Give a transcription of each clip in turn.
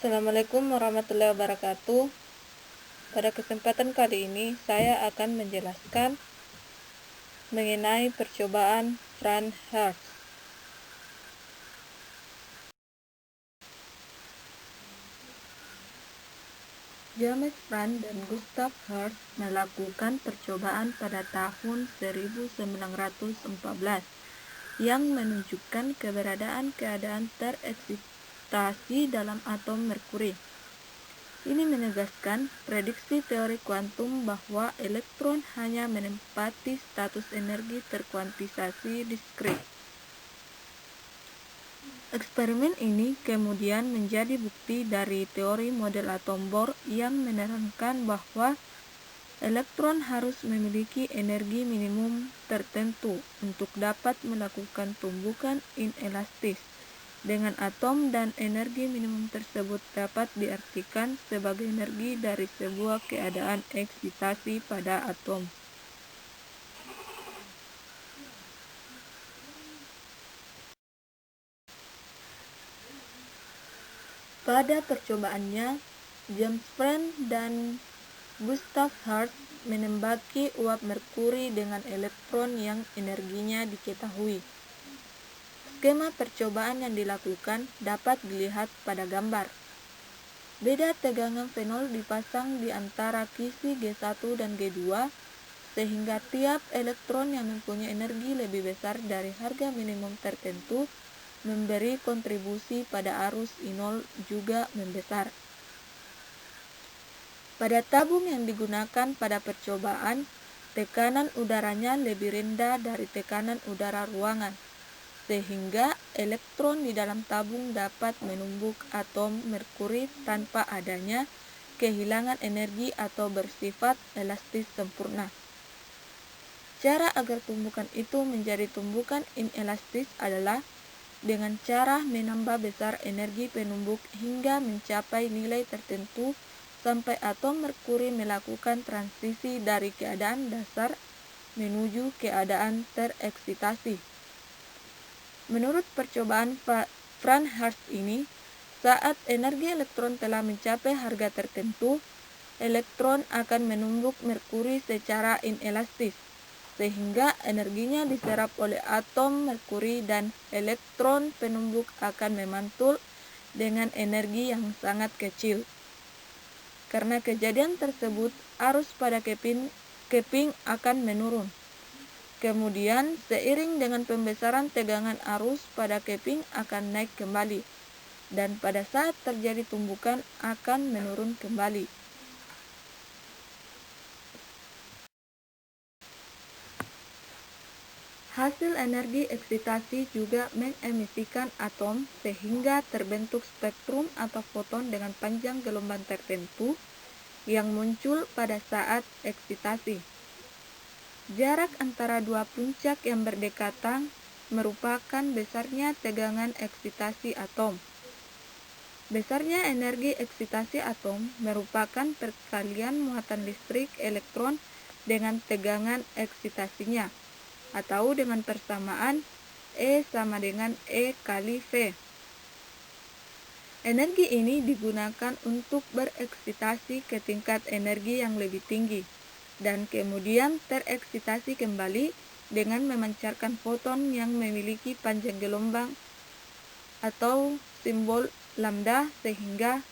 Assalamualaikum warahmatullahi wabarakatuh. Pada kesempatan kali ini saya akan menjelaskan mengenai percobaan Franz Hertz. James Franz dan Gustav Hertz melakukan percobaan pada tahun 1914 yang menunjukkan keberadaan keadaan tereksitasi dalam atom merkuri. Ini menegaskan prediksi teori kuantum bahwa elektron hanya menempati status energi terkuantisasi diskrit. Eksperimen ini kemudian menjadi bukti dari teori model atom Bohr yang menerangkan bahwa elektron harus memiliki energi minimum tertentu untuk dapat melakukan tumbukan inelastis dengan atom, dan energi minimum tersebut dapat diartikan sebagai energi dari sebuah keadaan eksitasi pada atom. Pada percobaannya, James Franz dan Gustav Hertz menembaki uap merkuri dengan elektron yang energinya diketahui. Skema percobaan yang dilakukan dapat dilihat pada gambar. Beda tegangan fenol dipasang di antara kisi G1 dan G2, sehingga tiap elektron yang mempunyai energi lebih besar dari harga minimum tertentu memberi kontribusi pada arus I0 juga membesar. Pada tabung yang digunakan pada percobaan, tekanan udaranya lebih rendah dari tekanan udara ruangan, sehingga elektron di dalam tabung dapat menumbuk atom merkuri tanpa adanya kehilangan energi atau bersifat elastis sempurna. Cara agar tumbukan itu menjadi tumbukan inelastis adalah dengan cara menambah besar energi penumbuk hingga mencapai nilai tertentu sampai atom merkuri melakukan transisi dari keadaan dasar menuju keadaan tereksitasi. Menurut percobaan Franz Hertz ini, saat energi elektron telah mencapai harga tertentu, elektron akan menumbuk merkuri secara inelastis, sehingga energinya diserap oleh atom merkuri dan elektron penumbuk akan memantul dengan energi yang sangat kecil. Karena kejadian tersebut, arus pada keping akan menurun. Kemudian, seiring dengan pembesaran tegangan arus pada keping akan naik kembali, dan pada saat terjadi tumbukan akan menurun kembali. Hasil energi eksitasi juga mengemisikan atom sehingga terbentuk spektrum atau foton dengan panjang gelombang tertentu yang muncul pada saat eksitasi. Jarak antara dua puncak yang berdekatan merupakan besarnya tegangan eksitasi atom. Besarnya energi eksitasi atom merupakan perkalian muatan listrik elektron dengan tegangan eksitasinya, atau dengan persamaan E sama dengan E kali V. Energi ini digunakan untuk bereksitasi ke tingkat energi yang lebih tinggi, dan kemudian tereksitasi kembali dengan memancarkan foton yang memiliki panjang gelombang atau simbol lambda, sehingga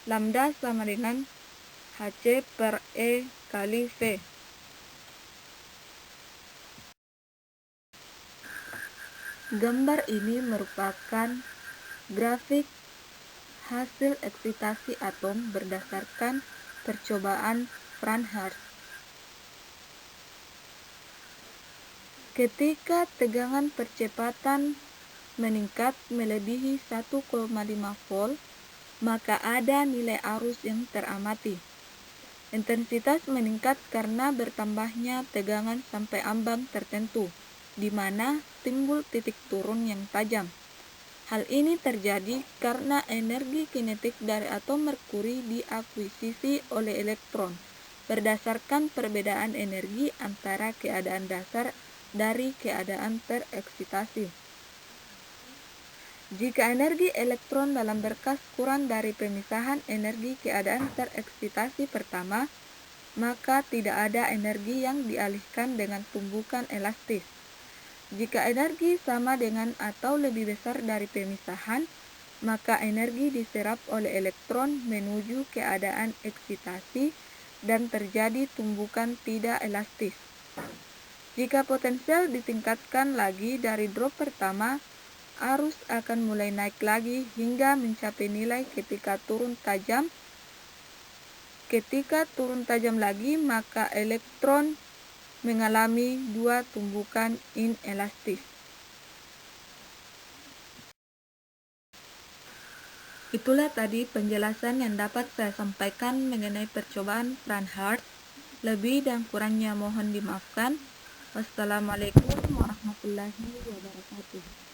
lambda sama dengan Hc per E kali V. Gambar ini merupakan grafik hasil eksitasi atom berdasarkan percobaan Franz Hertz. Ketika tegangan percepatan meningkat melebihi 1,5 volt, maka ada nilai arus yang teramati. Intensitas meningkat karena bertambahnya tegangan sampai ambang tertentu, di mana timbul titik turun yang tajam. Hal ini terjadi karena energi kinetik dari atom merkuri diakuisisi oleh elektron berdasarkan perbedaan energi antara keadaan dasar dari keadaan tereksitasi. Jika energi elektron dalam berkas kurang dari pemisahan energi keadaan tereksitasi pertama, maka tidak ada energi yang dialihkan dengan tumbukan elastis. Jika energi sama dengan atau lebih besar dari pemisahan, maka energi diserap oleh elektron menuju keadaan eksitasi dan terjadi tumbukan tidak elastis. Jika potensial ditingkatkan lagi dari drop pertama, arus akan mulai naik lagi hingga mencapai nilai ketika turun tajam. Ketika turun tajam lagi, maka elektron mengalami dua tumbukan inelastis. Itulah tadi penjelasan yang dapat saya sampaikan mengenai percobaan Fernhardt. Lebih dan kurangnya mohon dimaafkan. Wassalamualaikum warahmatullahi wabarakatuh.